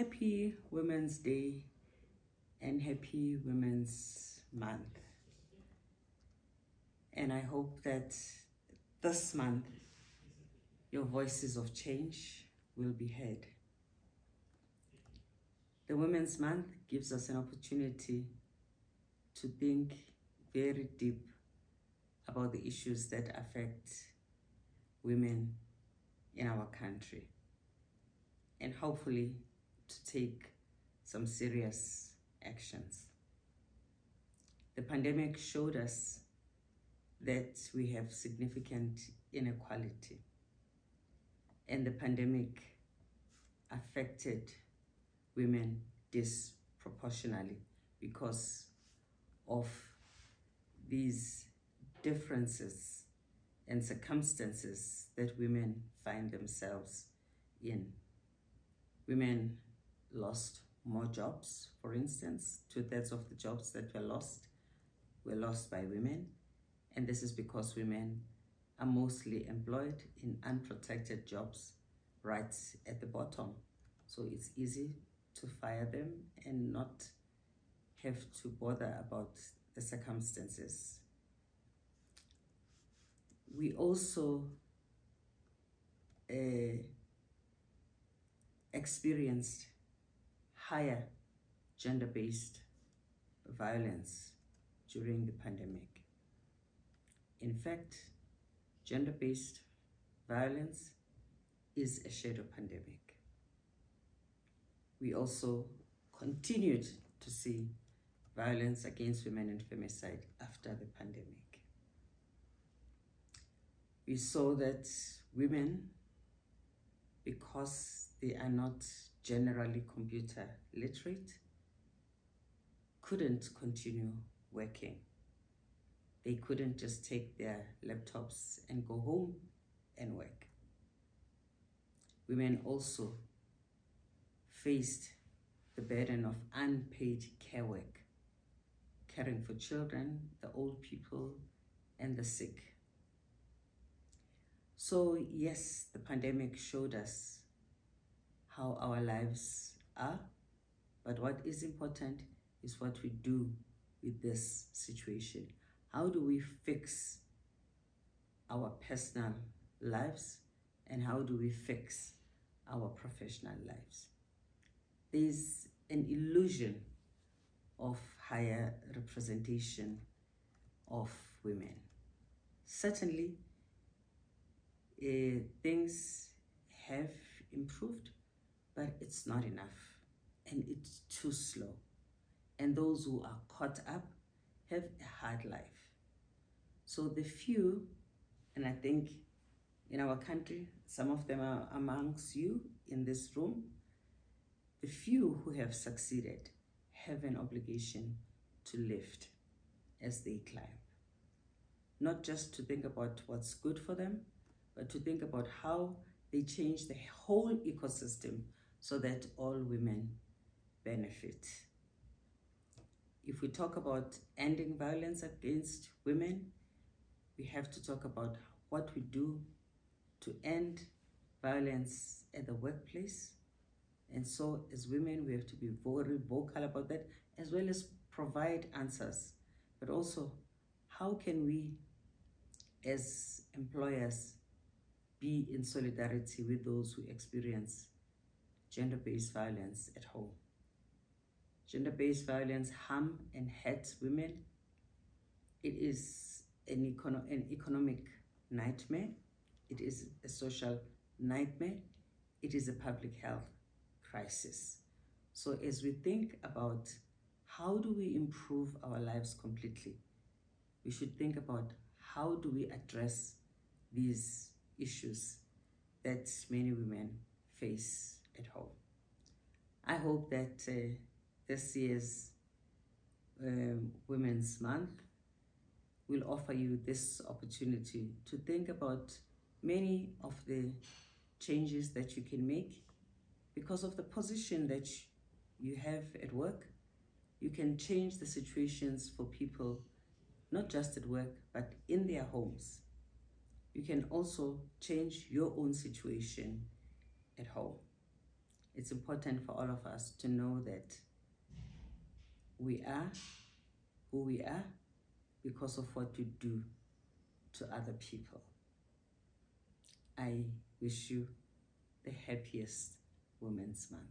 Happy Women's Day and Happy Women's Month. And I hope that this month your voices of change will be heard. The Women's Month gives us an opportunity to think very deep about the issues that affect women in our country, and hopefully to take some serious actions. The pandemic showed us that we have significant inequality, and the pandemic affected women disproportionately because of these differences and circumstances that women find themselves in. Women lost more jobs, for instance. 2/3 of the jobs that were lost by women. And this is because women are mostly employed in unprotected jobs right at the bottom. So it's easy to fire them and not have to bother about the circumstances. We also experienced higher gender-based violence during the pandemic. In fact, gender-based violence is a shadow pandemic. We also continued to see violence against women and femicide after the pandemic. We saw that women, because they are not generally computer literate, couldn't continue working. They couldn't just take their laptops and go home and work. Women also faced the burden of unpaid care work, caring for children, the old people, and the sick. So yes, the pandemic showed us how our lives are, but what is important is what we do with this situation. How do we fix our personal lives, and how do we fix our professional lives? There's an illusion of higher representation of women. Certainly, things have improved, but it's not enough, and it's too slow. And those who are caught up have a hard life. So the few, and I think in our country, some of them are amongst you in this room, the few who have succeeded have an obligation to lift as they climb. Not just to think about what's good for them, but to think about how they change the whole ecosystem so that all women benefit. If we talk about ending violence against women, we have to talk about what we do to end violence at the workplace. And so as women, we have to be very vocal about that, as well as provide answers. But also, how can we, as employers, be in solidarity with those who experience gender-based violence at home? Gender-based violence harm and hurts women. It is an economic nightmare. It is a social nightmare. It is a public health crisis. So as we think about how do we improve our lives completely, we should think about how do we address these issues that many women face at home. I hope that this year's Women's Month will offer you this opportunity to think about many of the changes that you can make because of the position that you have at work. You can change the situations for people, not just at work, but in their homes. You can also change your own situation at home. It's important for all of us to know that we are who we are because of what we do to other people. I wish you the happiest Women's Month.